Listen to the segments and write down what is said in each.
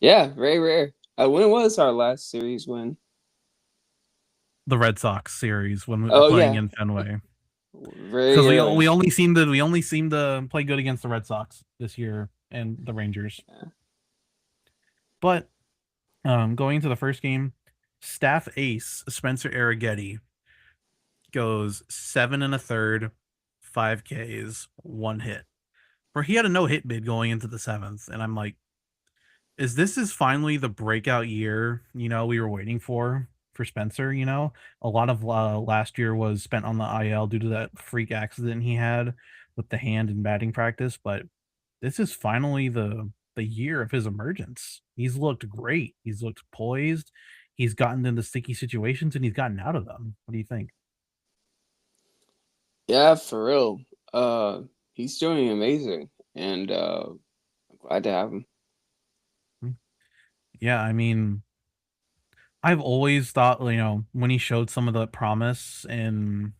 Yeah, very rare. When was our last series win? The Red Sox series when we were Oh playing yeah, in Fenway. very Because early. we only seem to play good against the Red Sox this year and the Rangers. Yeah. But going into the first game, staff ace Spencer Arrighetti goes 7 1/3, 5 Ks, 1 hit. Where he had a no hit bid going into the seventh, and I'm like, is finally the breakout year? We were waiting for Spencer. A lot of last year was spent on the IL due to that freak accident he had with the hand in batting practice, but this is finally the year of his emergence. He's looked great. He's looked poised. He's gotten into sticky situations and he's gotten out of them. What do you think? Yeah, for real. Uh, he's doing amazing, and I'm glad to have him. Hmm. Yeah, I mean, I've always thought, when he showed some of the promise in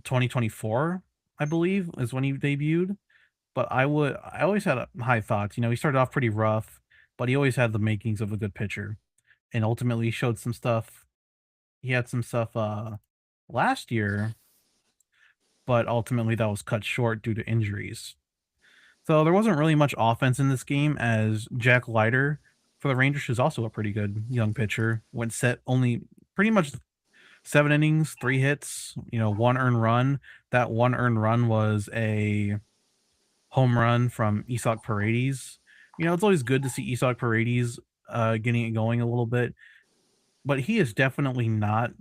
2024, I believe, is when he debuted. But I always had high thoughts. He started off pretty rough, but he always had the makings of a good pitcher, and ultimately showed some stuff. He had some stuff last year, but ultimately that was cut short due to injuries. So there wasn't really much offense in this game as Jack Leiter for the Rangers, who's also a pretty good young pitcher, went set only pretty much 7 innings, 3 hits, one earned run. That one earned run was a home run from Isak Paredes. It's always good to see Isak Paredes getting it going a little bit, but he is definitely not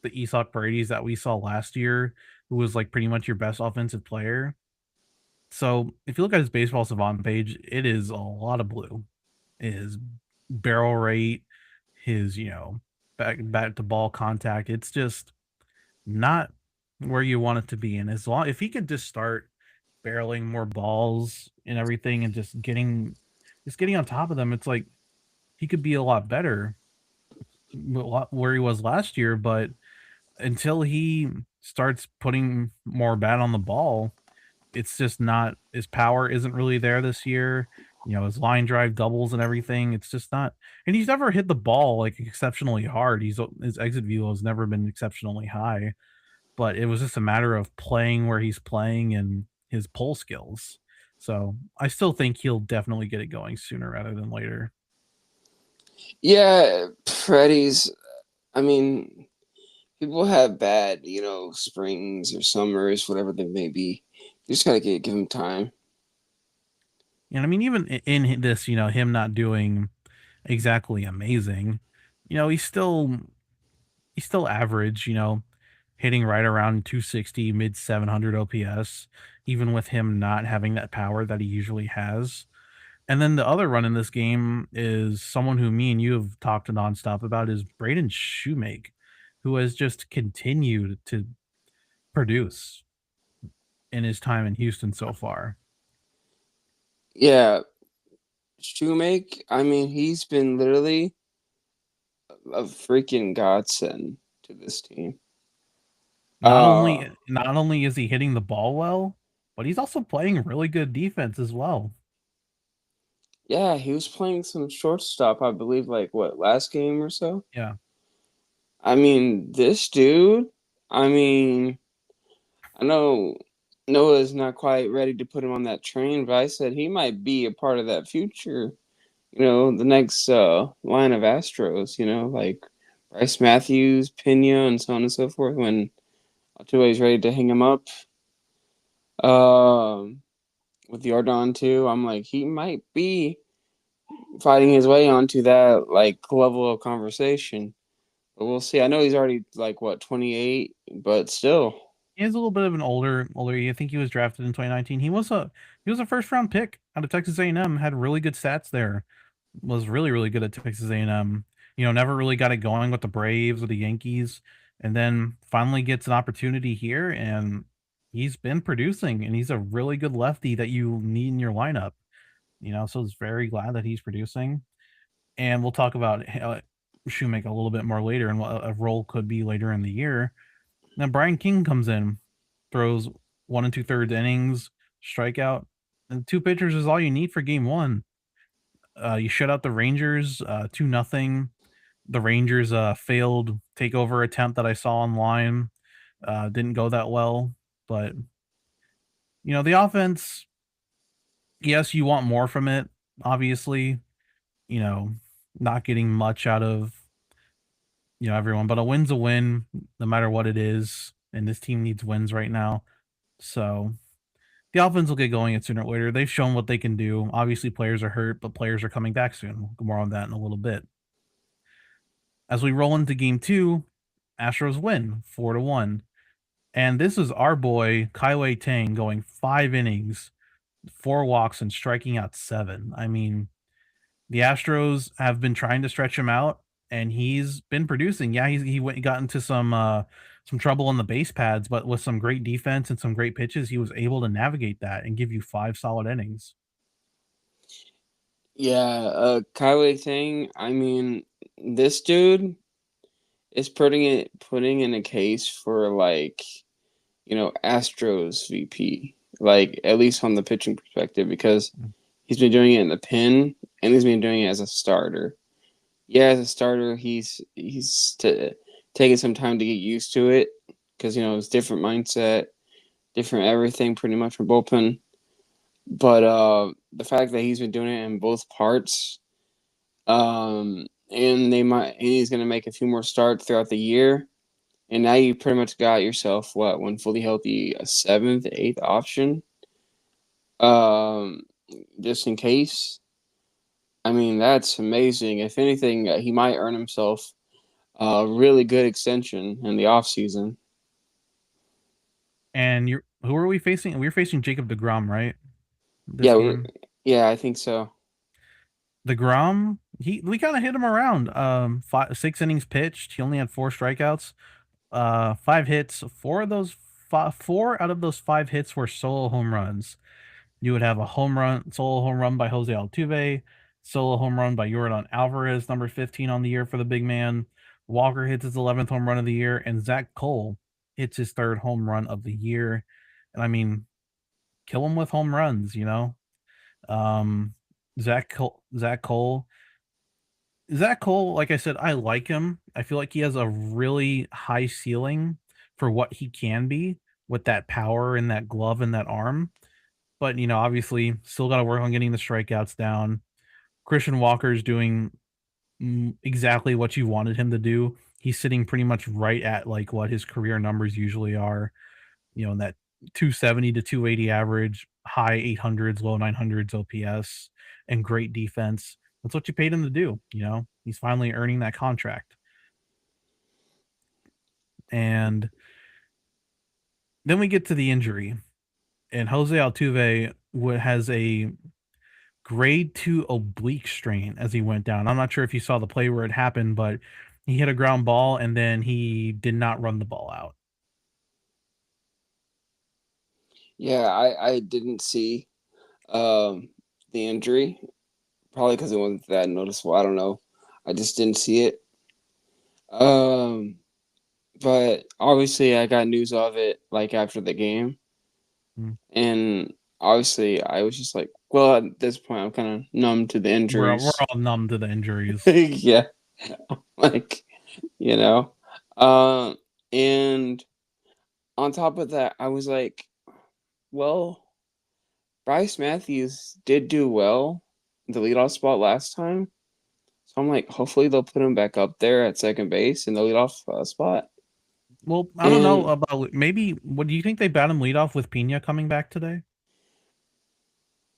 the Isak Paredes that we saw last year, who was like pretty much your best offensive player. So if you look at his baseball savant page, it is a lot of blue. His barrel rate, his back to ball contact, it's just not where you want it to be. And as long if he could just start barreling more balls and everything and just getting on top of them, it's like he could be a lot better where he was last year, but until he starts putting more bat on the ball, it's just not his power isn't really there this year. His line drive doubles and everything. It's just not, and he's never hit the ball like exceptionally hard. His exit velo has never been exceptionally high, but it was just a matter of playing where he's playing and his pull skills. So I still think he'll definitely get it going sooner rather than later. Yeah, Freddy's. I mean, people have bad, springs or summers, whatever they may be. You just gotta give him time. And I mean, even in this, him not doing exactly amazing, he's still average, hitting right around 260, mid 700 OPS, even with him not having that power that he usually has. And then the other run in this game is someone who me and you have talked nonstop about is Braden Shoemake, who has just continued to produce in his time in Houston so far. Yeah, Shoemake. I mean, he's been literally a freaking godsend to this team. Not Uh, only not only is he hitting the ball well, but he's also playing really good defense as well. yeah, he was playing some shortstop, I believe, like what, last game or so? Yeah. I mean, this dude, I mean, I know Noah's not quite ready to put him on that train, but I said he might be a part of that future, the next line of Astros, like Bryce Matthews, Pena, and so on and so forth when Altuve's ready to hang him up. Um, with Jordan too, I'm like, he might be fighting his way onto that like level of conversation. But we'll see. I know he's already like what 28, but still. He is a little bit of an older. I think he was drafted in 2019. He was a first round pick out of Texas A&M. Had really good stats there. Was really really good at Texas A&M. Never really got it going with the Braves or the Yankees, and then finally gets an opportunity here, and he's been producing. And he's a really good lefty that you need in your lineup. So it's very glad that he's producing. And we'll talk about Shoemaker a little bit more later and what a role could be later in the year. Then Brian King comes in, throws 1 and 2/3 innings, strikeout, and two pitchers is all you need for game one. You shut out the Rangers 2-0. The Rangers failed takeover attempt that I saw online. Didn't go that well, but the offense, yes, you want more from it, obviously, you know, not getting much out of, everyone, but a win's a win no matter what it is, and this team needs wins right now. So, the offense will get going at sooner or later. They've shown what they can do. Obviously, players are hurt, but players are coming back soon. We'll go more on that in a little bit. As we roll into game 2, Astros win 4-1. And this is our boy Kaiwei Tang going 5 innings, 4 walks, and striking out 7. I mean, the Astros have been trying to stretch him out, and he's been producing. Yeah, he got into some trouble on the base pads, but with some great defense and some great pitches, he was able to navigate that and give you 5 solid innings. Yeah, Kaiwei thing. I mean, this dude is putting in a case for like, Astros VP, like at least on the pitching perspective, because Mm. he's been doing it in the pen and he's been doing it as a starter. Yeah, as a starter, taking some time to get used to it because it's different mindset, different everything, pretty much from bullpen. But the fact that he's been doing it in both parts, and he's gonna make a few more starts throughout the year, and now you pretty much got yourself when fully healthy, a seventh, eighth option, um, just in case. I mean, that's amazing. If anything, he might earn himself a really good extension in the off season. And who are we facing? We're facing Jacob DeGrom, right? This Yeah, game. yeah, I think so. DeGrom, we kind of hit him around. 6 innings pitched. He only had 4 strikeouts, 5 hits. 4 out of those 5 hits were solo home runs. You would have a solo home run by Jose Altuve, solo home run by Yordan Alvarez, number 15 on the year for the big man. Walker hits his 11th home run of the year, and Zach Cole hits his 3rd home run of the year. And I mean, kill him with home runs, you know. Um, Zach Cole, like I said, I like him. I feel like he has a really high ceiling for what he can be with that power and that glove and that arm. But, obviously, still got to work on getting the strikeouts down. Christian Walker's doing exactly what you wanted him to do. He's sitting pretty much right at like what his career numbers usually are, in that 270 to 280 average, high 800s, low 900s OPS, and great defense. That's what you paid him to do. He's finally earning that contract. And then we get to the injury, and Jose Altuve has a grade 2 oblique strain as he went down. I'm not sure if you saw the play where it happened, but he hit a ground ball and then he did not run the ball out. Yeah, I didn't see um, the injury, probably because it wasn't that noticeable. I don't know. I just didn't see it. Um, but obviously, I got news of it like after the game, Mm. and obviously, I was just like, well, at this point, I'm kind of numb to the We're injuries. all numb to the injuries. Yeah, like you know, um, and on top of that, I was like, well, Bryce Matthews did do well in the leadoff spot last time. So I'm like, hopefully they'll put him back up there at second base in the leadoff spot. Well, I don't know And about maybe. What do you think they bat him leadoff with Pena coming back today?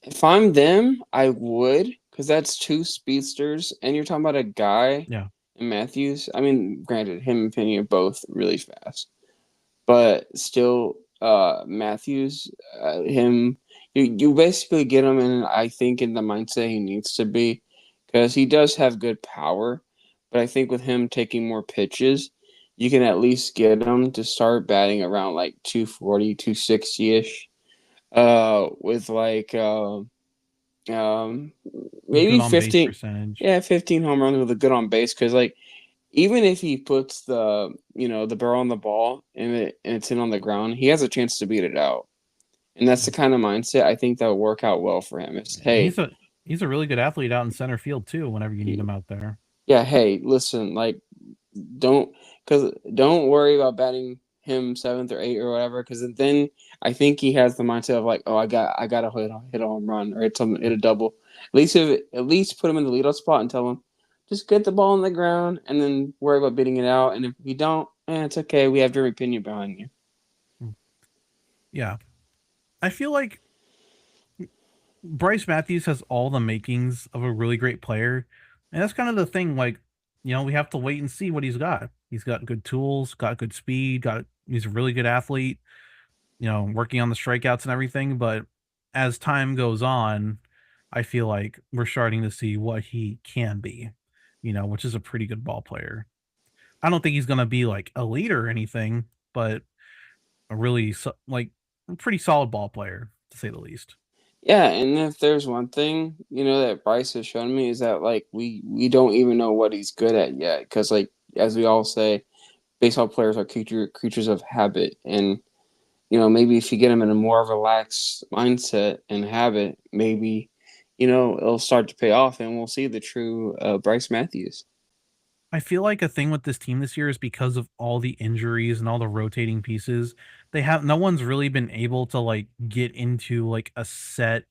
if I'm them, I would, because that's two speedsters, and you're talking about a guy Yeah, in Matthews. I mean, granted, him and Penny are both really fast, but still, Matthews, him, you basically get him in. I think in the mindset he needs to be, because he does have good power, but I think with him taking more pitches, you can at least get him to start batting around like 240, 260 ish, with like um maybe good on base 15, percentage. yeah, 15 home runs with a good on base, because like even if he puts the barrel on the ball and it's in on the ground, he has a chance to beat it out. And that's the kind of mindset I think that will work out well for him. It's, He's hey, a He's a really good athlete out in center field too. Whenever you need him out there. Yeah, hey, listen, like don't because don't worry about batting him seventh or eighth or whatever. Because then I think he has the mindset of like, oh, I got to hit a home run or hit a double. At least put him in the leadoff spot and tell him just get the ball on the ground and then worry about beating it out. And if you don't, it's okay. We have Jeremy Pena behind you. Hmm. Yeah, I feel like Bryce Matthews has all the makings of a really great player. And that's kind of the thing. Like, we have to wait and see what he's got. He's got good tools, got good speed, he's a really good athlete, working on the strikeouts and everything. But as time goes on, I feel like we're starting to see what he can be, which is a pretty good ball player. I don't think he's going to be like a leader or anything, but a really, like, a pretty solid ball player, to say the least. Yeah, and if there's one thing that Bryce has shown me is that like we don't even know what he's good at yet because like as we all say, baseball players are creatures of habit, and maybe if you get him in a more relaxed mindset and habit, maybe it'll start to pay off, and we'll see the true Bryce Matthews. I feel like a thing with this team this year is because of all the injuries and all the rotating pieces, no one's really been able to like get into like a set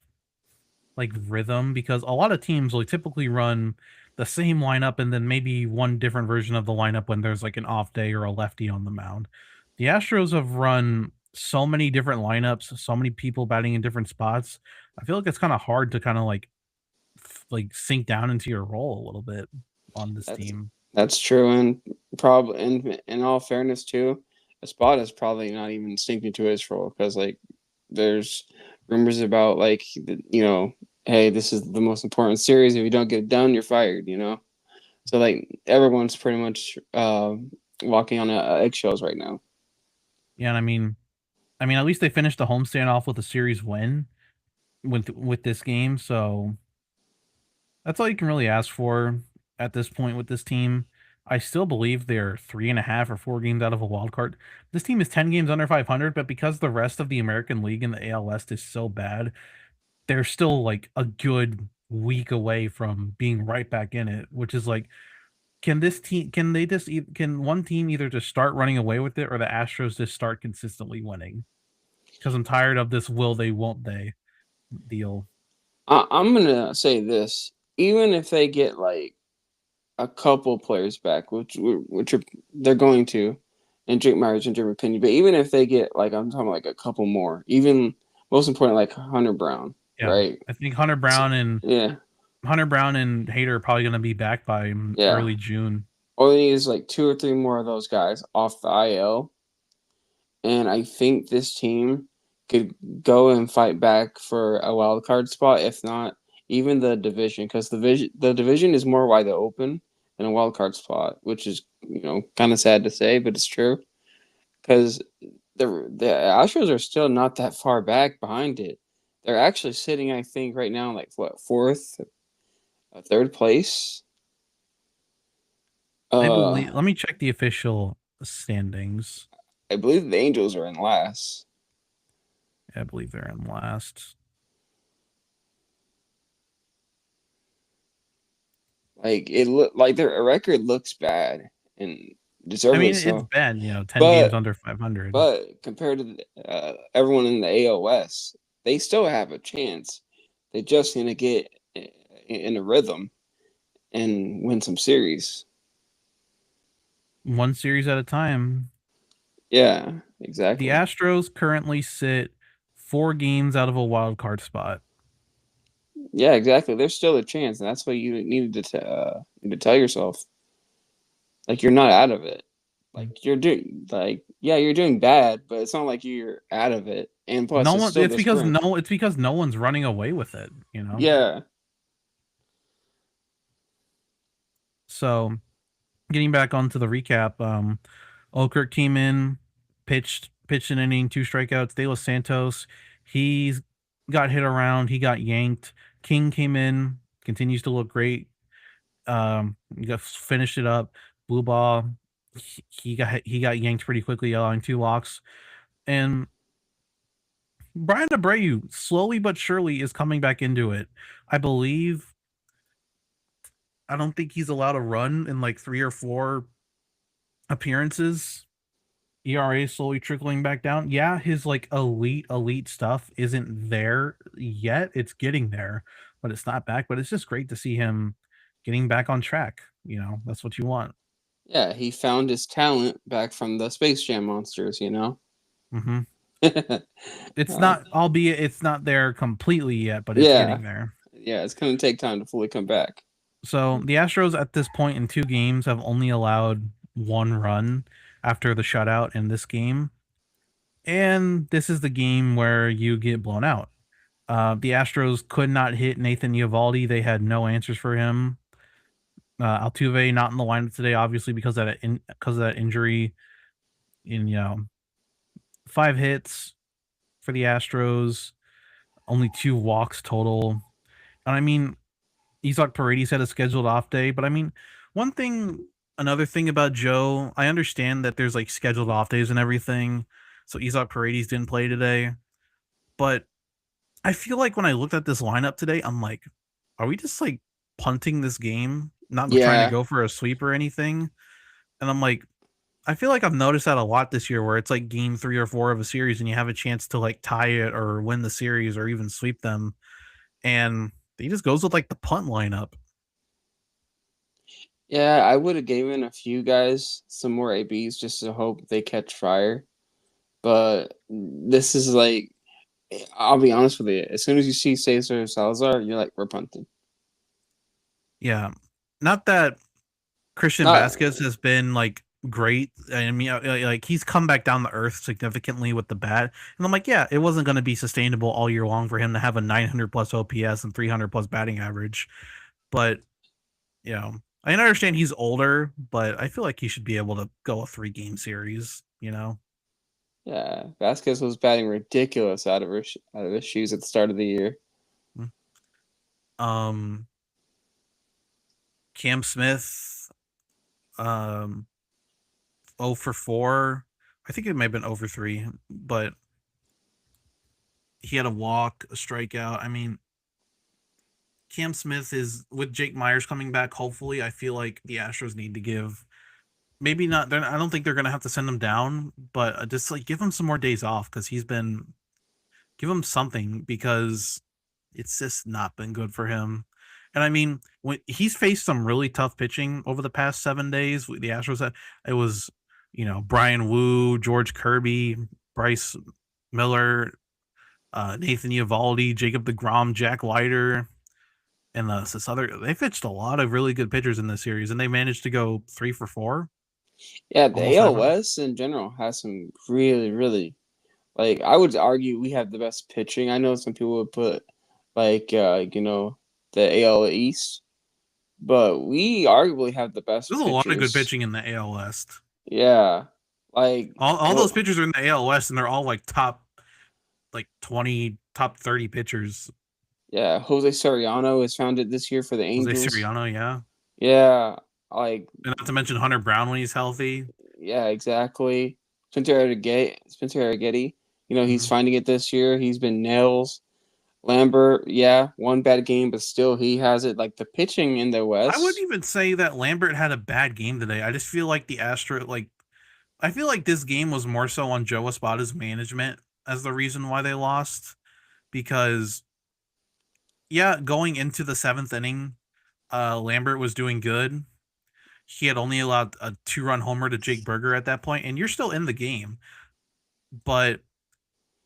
like rhythm because a lot of teams will typically run the same lineup and then maybe one different version of the lineup when there's like an off day or a lefty on the mound. The Astros have run so many different lineups, so many people batting in different spots. I feel like it's kind of hard to kind of like sink down into your role a little bit on this That's team. that's true, and probably in all fairness too, a spot is probably not even stinking to his role because like there's rumors about like hey, this is the most important series. If you don't get it done, you're fired. So like everyone's pretty much walking on eggshells right now. Yeah, and I mean, at least they finished the homestand off with a series win with this game, so that's all you can really ask for at this point with this team. I still believe they're 3.5 or 4 games out of a wild card. This team is 10 games under 500, but because the rest of the American League and the AL West is so bad, they're still like a good week away from being right back in it. Which is like, can one team either just start running away with it, or the Astros just start consistently winning? Because I'm tired of this will they, won't they deal. I'm gonna say this: even if they get like a couple players back, which are they're going to, and Jake Myers and Jeremy Pena, but even if they get like I'm talking like a couple more, even most important like Hunter Brown, Yeah, right? I think Hunter Brown and Hader are probably going to be back by Yeah. early June. All they need is like two or three more of those guys off the IL, and I think this team could go and fight back for a wild card spot, if not even the division, because the division is more wide open than a wild card spot, which is kind of sad to say, but it's true. Because the Astros are still not that far back behind it. They're actually sitting, I think, right now like what fourth, third place. I Uh, believe. Let me check the official standings. I believe the Angels are in last. I believe they're in last. Like it look like their record looks bad and I deservedly mean, it's so. been 10 games But under 500. compared to everyone in the AL West, they still have a chance. They just need to get in a rhythm and win some series. One series at a time. Yeah, The exactly. Astros currently sit 4 games out of a wild card spot. Yeah, exactly. There's still a chance, and that's what you need to tell yourself. Like you're not out of it. Like you're doing like yeah, you're doing bad, but it's not like you're out of it. And plus, No it's one. still It's the because sprint. no one's running away with it. Yeah, So getting back onto the recap, Okirk came in, pitched an inning, 2 strikeouts. De Los Santos, he's got hit around, he got yanked. King came in, continues to look great. He finished it up. Blue ball, he got yanked pretty quickly, allowing 2 walks. And Brian Abreu slowly but surely is coming back into it. I believe I don't think he's allowed to run in like 3 or 4 appearances. ERA is slowly trickling back down. Yeah, his like elite stuff isn't there yet. It's getting there, but it's not back. But it's just great to see him getting back on track. That's what you want. Yeah, he found his talent back from the Space Jam monsters, you know? Hmm. It's uh, not, albeit it's not there completely yet, but it's yeah, getting there. yeah, it's going to take time to fully come back. So the Astros at this point in 2 games have only allowed 1 run after the shutout in this game. And this is the game where you get blown out. The Astros could not hit Nathan Eovaldi. They had no answers for him. Altuve not in the lineup today, obviously because of that injury. In 5 hits for the Astros, only 2 walks total. And I mean, Isaac Paredes had a scheduled off day, but I mean, one thing, another thing about Joe, I understand that there's like scheduled off days and everything. So Isaac Paredes didn't play today, but I feel like when I looked at this lineup today, I'm like, are we just like punting this game, not trying to Yeah, go for a sweep or anything? And I'm like, I feel like I've noticed that a lot this year where it's like game 3 or 4 of a series and you have a chance to like tie it or win the series or even sweep them. And he just goes with like the punt lineup. yeah, I would have given a few guys some more ABs just to hope they catch fire. But this is like, I'll be honest with you. As soon as you see Cesar Salazar, you're like, we're punting. Yeah. Not that Christian Not, Vasquez has been like great. I mean, like he's come back down to earth significantly with the bat, and I'm like, yeah, it wasn't going to be sustainable all year long for him to have a 900 plus OPS and 300 plus batting average. But I understand he's older, but I feel like he should be able to go a 3 game series. yeah, Vasquez was batting ridiculous out of his shoes at the start of the year. Um, Cam Smith, um, 0 for 4. I think it might have been 0 for 3, but he had a walk, a strikeout. I mean, Cam Smith is with Jake Myers coming back. Hopefully, I feel like the Astros need to give maybe not. I don't think they're going to have to send him down, but just like give him some more days off because give him something because it's just not been good for him. And I mean, when he's faced some really tough pitching over the past 7 days, the Astros had it was Brian Wu, George Kirby, Bryce Miller, Nathan Eovaldi, Jacob DeGrom, Jack Leiter, and this other. They pitched a lot of really good pitchers in this series, and they managed to go 3 for 4, Yeah, the almost 500. ALS in general has some really, really, like, I would argue we have the best pitching. I know some people would put like the AL East, but we arguably have the best There's a lot of good pitchers. pitching in the AL West. Yeah, like All those well, pitchers are in the AL West, and they're all like top, like 20, top 30 pitchers. yeah, Jose Soriano has found it this year for the Jose Angels. Siriano, yeah, Yeah, like and not to mention Hunter Brown when he's healthy. yeah, exactly. Spencer Arrighetti, he's Mhm. finding it this year. He's been nails. Lambert, yeah, one bad game, but still he has it. Like the pitching in the I wouldn't West, even say that Lambert had a bad game today. I just feel like I feel like this game was more so on Joe Espada's management as the reason why they lost. Because yeah, going into the 7th inning, Lambert was doing good. He had only allowed a 2-run homer to Jake Berger at that point, and you're still in the game. But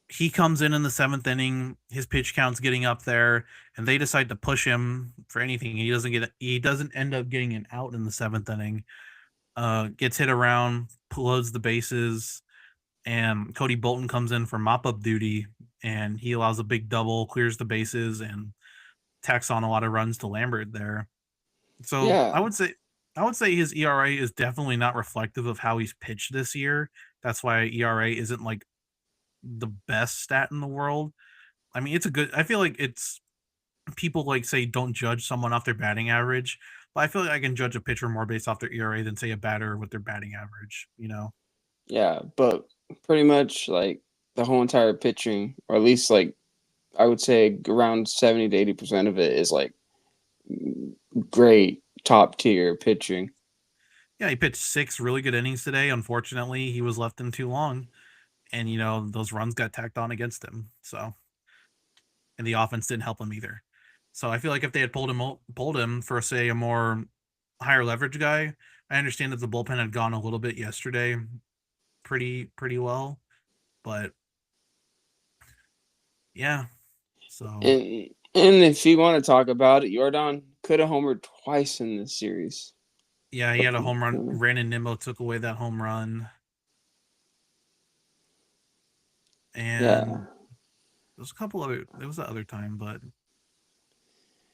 he comes in the 7th inning, his pitch count's getting up there, and they decide to push him for anything. He doesn't end up getting an out in the 7th inning. Gets hit around, loads the bases, and Cody Bolton comes in for mop up duty, and he allows a big double, clears the bases, and tacks on a lot of runs to Lambert there. So yeah, I would say his ERA is definitely not reflective of how he's pitched this year. That's why ERA isn't like the best stat in the world. I mean, it's a good. I feel like it's people like say don't judge someone off their batting average, but I feel like I can judge a pitcher more based off their ERA than say a batter with their batting average. yeah, but pretty much like the whole entire pitching, or at least like I would say around 70 to 80% of it is like great top tier pitching. Yeah, he pitched 6 really good innings today. Unfortunately, he was left in too long, and those runs got tacked on against him. So, and the offense didn't help him either. So I feel like if they had pulled him for say a more higher leverage guy, I understand that the bullpen had gone a little bit yesterday, pretty well, but yeah. So And if you want to talk about it, Jordan could have homered twice in this series. yeah, he had a home run. Brandon Nimmo took away that home run, and Yeah. there was a couple other. There was the other time, but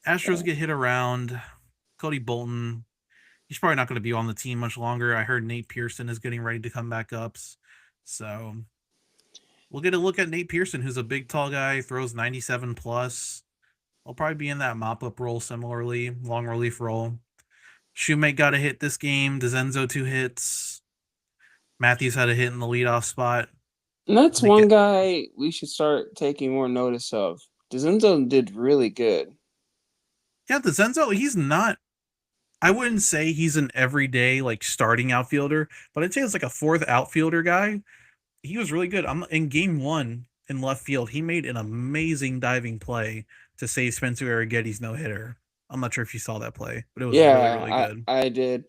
Astros get hit around. Cody Bolton, he's probably not going to be on the team much longer. I heard Nate Pearson is getting ready to come back up, so we'll get a look at Nate Pearson, who's a big, tall guy, throws 97 plus. I'll probably be in that mop up role similarly, long relief role. Shoemake got a hit this game. DeZenzo 2 hits. Matthews had a hit in the leadoff spot. And that's They one get guy we should start taking more notice of. DeZenzo did really good. yeah, DeZenzo. He's not. I wouldn't say he's an everyday like starting outfielder, but I'd say it's like a fourth outfielder guy. He was really good. I'm in game 1 in left field. He made an amazing diving play to save Spencer Arrigetti's no hitter. I'm not sure if you saw that play, but it was really Yeah, good. I did.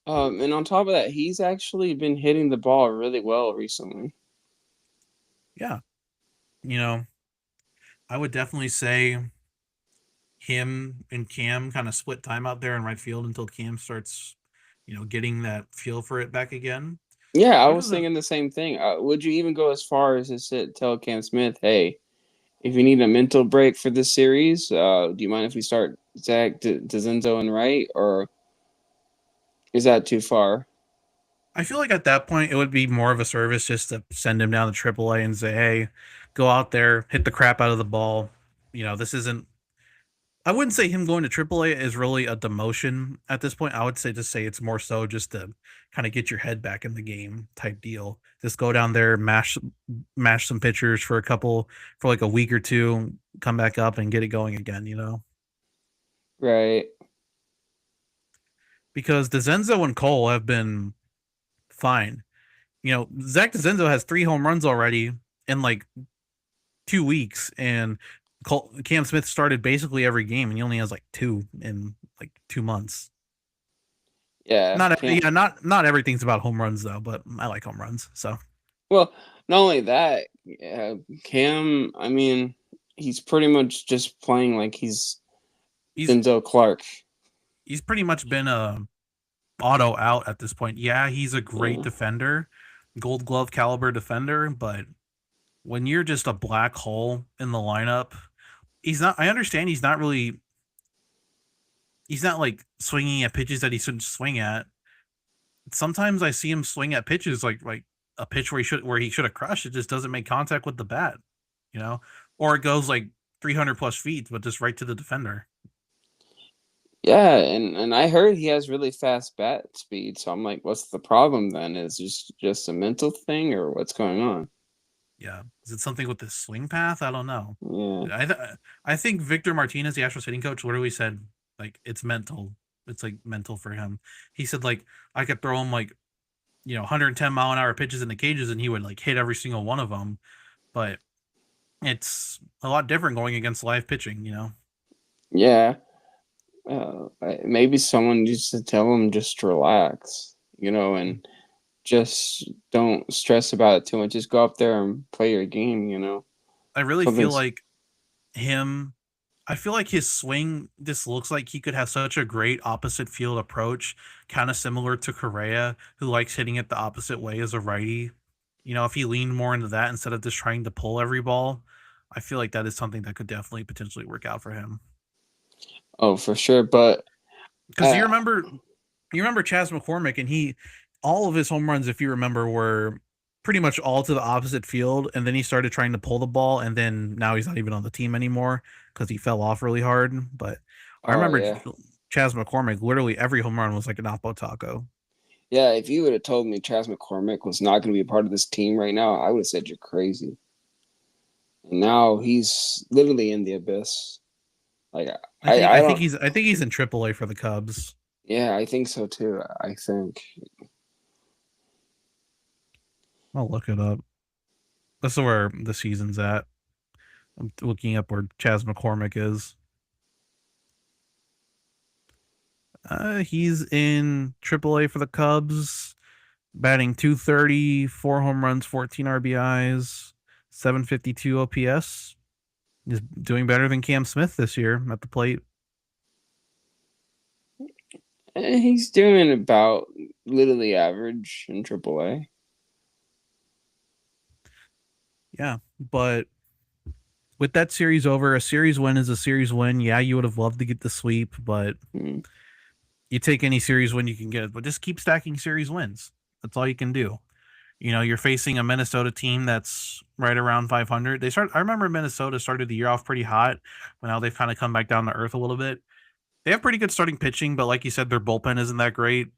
And on top of that, he's actually been hitting the ball really well recently. Yeah, you know, I would definitely say him and Cam kind of split time out there in right field until Cam starts, getting that feel for it back again. Yeah, I Other was than thinking the same thing. Would you even go as far as to tell Cam Smith, hey, if you need a mental break for this series, do you mind if we start Zach DeZenzo and right, or is that too far? I feel like at that point it would be more of a service just to send him down to AAA and say, "Hey, go out there, hit the crap out of the ball." This isn't. I wouldn't say him going to AAA is really a demotion at this point. I would say it's more so just to kind of get your head back in the game type deal. Just go down there, mash some pitchers for like a week or two, come back up and get it going again. Right. Because DeZenzo and Cole have been fine. Zach DeZenzo has 3 home runs already in like 2 weeks, and Cam Smith started basically every game, and he only has like 2 in like 2 months. Yeah. Not Can't. yeah, not everything's about home runs though, but I like home runs. So Well, not only that, Cam. I mean, he's pretty much just playing like he's he's Denzel Clark. he's pretty much been a auto out at this point. Yeah, he's a great Yeah. defender, Gold Glove caliber defender, but when you're just a black hole in the lineup, he's not. I understand he's not really. He's not like swinging at pitches that he shouldn't swing at. Sometimes I see him swing at pitches like a pitch where he should have crushed. It just doesn't make contact with the bat, you know, or it goes like 300 plus feet, but just right to the defender. Yeah, and I heard he has really fast bat speed, so I'm like, what's the problem then? Is just a mental thing, or what's going on? Yeah, is it something with the swing path? I don't know. Yeah, I think Victor Martinez, the Astros hitting coach, literally said like it's mental. It's like mental for him. He said like I could throw him like 110-mile-an-hour pitches in the cages and he would like hit every single one of them, but it's a lot different going against live pitching. yeah. Maybe someone needs to tell him just to relax, and just don't stress about it too much. Just go up there and play your game. I really feel Something's like him I feel like his swing just looks like he could have such a great opposite field approach, kind of similar to Correa, who likes hitting it the opposite way as a righty. If he leaned more into that instead of just trying to pull every ball, I feel like that is something that could definitely potentially work out for him. oh for sure, but Because uh, you remember Chas McCormick, and all of his home runs, if you remember, were pretty much all to the opposite field, and then he started trying to pull the ball, and then now he's not even on the team anymore because he fell off really hard. But I oh remember yeah, Chas McCormick, literally every home run was like an Oppo taco. yeah. If you would have told me Chas McCormick was not going to be a part of this team right now, I would have said you're crazy. and now he's literally in the abyss. Like I think I I think don't. he's in AAA for the Cubs. Yeah, I think so too. I think. I'll look it up. That's where the season's at. I'm looking up where Chas McCormick is. He's in AAA for the Cubs, batting 230, 4 home runs, 14 RBIs, 752 OPS. He's doing better than Cam Smith this year at the plate. He's doing about literally average in AAA. Yeah, but with that series over, a series win is a series win. Yeah, you would have loved to get the sweep, but Hmm. you take any series win you can get. But just keep stacking series wins. That's all you can do. You know, you're facing a Minnesota team that's right around 500. I remember Minnesota started the year off pretty hot, but now they've kind of come back down to earth a little bit. They have pretty good starting pitching, but like you said, their bullpen isn't that great.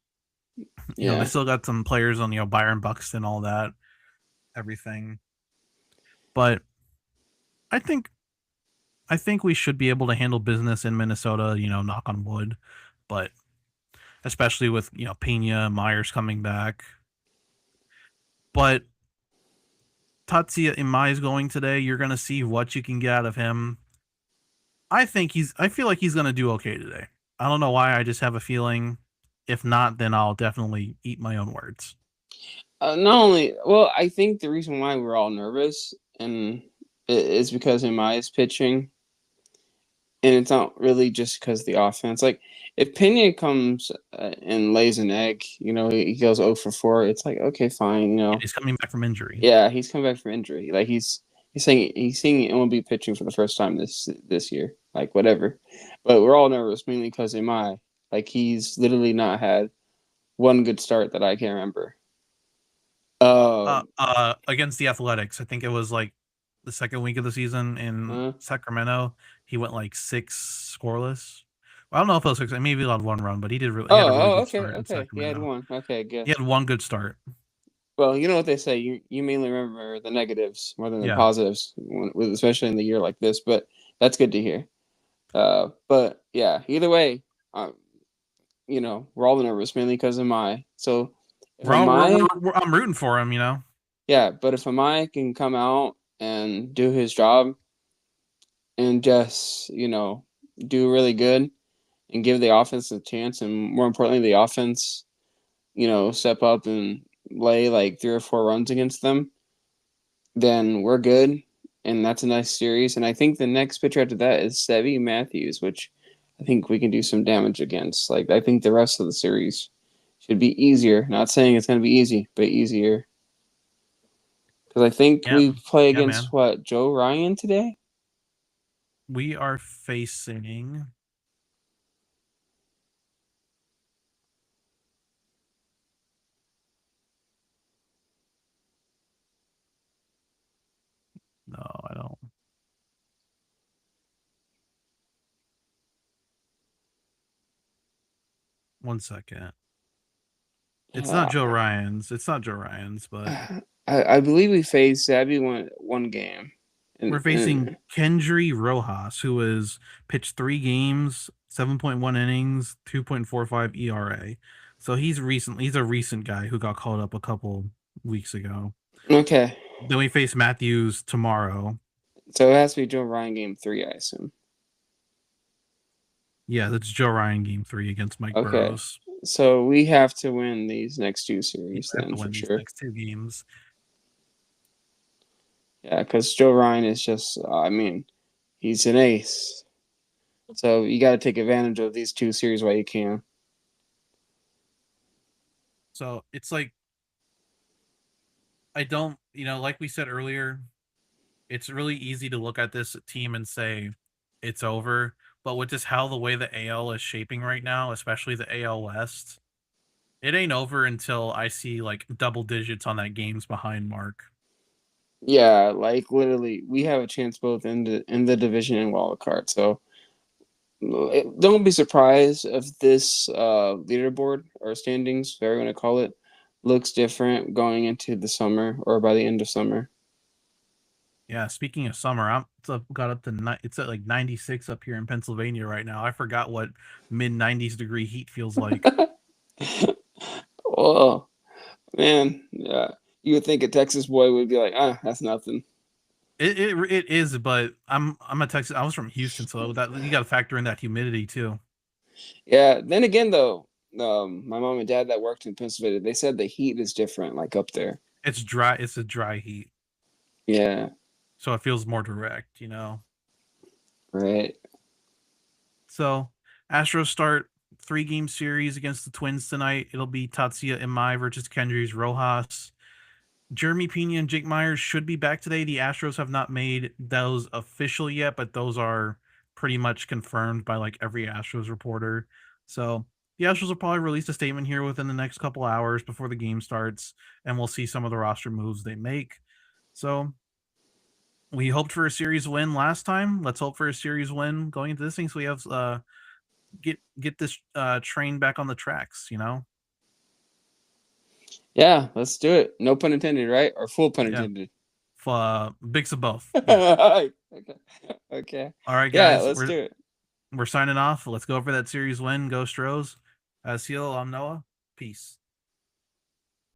You know, they Yeah. still got some players on, Byron Buxton, all that, everything. But I think I think we should be able to handle business in Minnesota, knock on wood. But especially with, Pena, Myers coming back. But Tatsuya Imai is going today. You're going to see what you can get out of him. I feel like he's going to do okay today. I don't know why. I just have a feeling. If not, then I'll definitely eat my own words. Not only, well, I think the reason why we're all nervous and is because Amaya is pitching, and it's not really just because of the offense. Like if Pena comes and lays an egg, he goes 0 for 4. It's like okay, fine, And he's coming back from injury. Yeah, he's coming back from injury. Like he's saying he's seeing MLB pitching for the first time this year. Like whatever, but we're all nervous mainly because Amaya. Like he's literally not had one good start that I can remember. Against the Athletics, I think it was like the second week of the season in Uh, Sacramento. He went like 6 scoreless. I don't know if it was six. Maybe he allowed one run, but he had a really good okay, start in okay. He had Sacramento. one. Okay, He good. had one good start. Well, you know what they say. You mainly remember the negatives more than the Yeah, positives, especially in the year like this. But that's good to hear. But yeah, either way, um, we're all nervous mainly because of my. So if we're all we're, Amai, we're I'm rooting for him. yeah, but if Amai can come out and do his job and just do really good and give the offense a chance, and more importantly, the offense, step up and lay like 3 or 4 runs against them, then we're good, and that's a nice series. And I think the next pitcher after that is Sevy Matthews, which I think we can do some damage against. Like I think the rest of the series should be easier. Not saying it's going to be easy, but easier. Because I think Yeah, we play yeah, against man. what, Joe Ryan today. We are facing. No, I don't. One second. It's not Uh, Joe Ryan's. It's not Joe Ryan's, but I believe we faced Savvy one game, we're facing and Kendry Rojas, who has pitched 3 games, 7.1 innings, 2.45 ERA. So he's a recent guy who got called up a couple weeks ago. okay, Then we face Matthews tomorrow. so it has to be Joe Ryan game 3, I assume. Yeah, that's Joe Ryan game 3 against Mike Okay, Burrows. so we have to win these next two You series have then to for win these sure. next 2 games. Yeah, because Joe Ryan is just, I mean, he's an ace. So you got to take advantage of these two series while you can. So it's like I don't, like we said earlier, it's really easy to look at this team and say it's over. But with just how the way the AL is shaping right now, especially the AL West, it ain't over until I see like double digits on that games behind mark. Yeah, like literally, we have a chance both in the division and wild card. So don't be surprised if this leaderboard or standings, whatever you want to call it, looks different going into the summer or by the end of summer. Yeah, speaking of summer, got up to it's at like 96 up here in Pennsylvania right now. I forgot what mid 90s degree heat feels like. Oh man, yeah. You would think a Texas boy would be like, ah, that's nothing. It is, but I'm a Texas. I was from Houston, so that you got to factor in that humidity too. Yeah. Then again, though, my mom and dad that worked in Pennsylvania, they said the heat is different, like up there. It's dry. It's a dry heat, Yeah. so it feels more direct. You know. Right. So Astros start 3-game series against the Twins tonight. It'll be Tatsuya Imai versus Kendrys Rojas. Jeremy Pena and Jake Myers should be back today. The Astros have not made those official yet, but those are pretty much confirmed by like every Astros reporter. So the Astros will probably release a statement here within the next couple hours before the game starts, and we'll see some of the roster moves they make. So we hoped for a series win last time. Let's hope for a series win going into this thing, so we have get this train back on the tracks. You know? Yeah, let's do it. No pun intended, right? Or full pun Yeah. intended. Mix of both. Yeah. Okay. Okay. All right, Yeah, guys. let's do it. We're signing off. Let's go for that series win. Go Stros. Seal, I'm Noah. Peace.